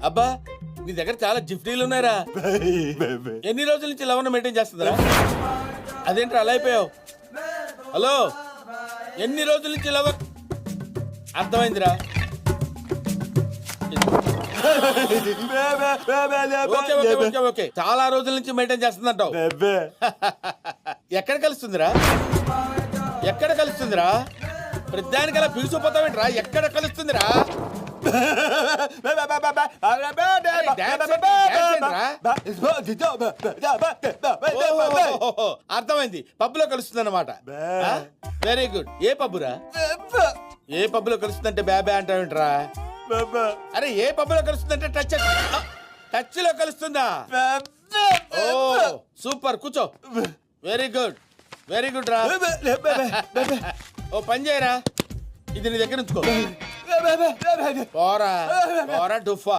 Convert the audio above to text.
అబ్బా నీ దగ్గర చాలా జిఫ్టీలు ఉన్నాయరా. ఎన్ని రోజుల నుంచి లవణ మెయింటైన్ చేస్తుందిరా? అదేంట్రా అలా అయిపోయావు? హలో, ఎన్ని రోజుల నుంచి లవర్? అర్థమైందిరా. ఓకే ఓకే ఓకే ఓకే, చాలా రోజుల నుంచి మెయింటైన్ చేస్తుందంటావు. ఎక్కడ కలుస్తుందిరా? ఎక్కడ కలుస్తుందిరా? ప్రతిదానికి అలా పిలిచిపోతావేంట్రా? ఎక్కడ కలుస్తుందిరా? అర్థమైంది, పబ్బులో కలుస్తుంది అన్నమాట. Very good. ఏ పబ్బురా? ఏ పబ్బులో కలుస్తుందంటే బాబా అంటావేంట్రా? అరే ఏ పబ్బులో కలుస్తుందంటే టచ్ టచ్ లో కలుస్తుందా? ఓ సూపర్, కూర్చో. వెరీ గుడ్ వెరీ గుడ్ రా. ఓ పని చేయరా, ఇది నీ దగ్గర ఉంచుకో. పోరా పోరా డుఫా.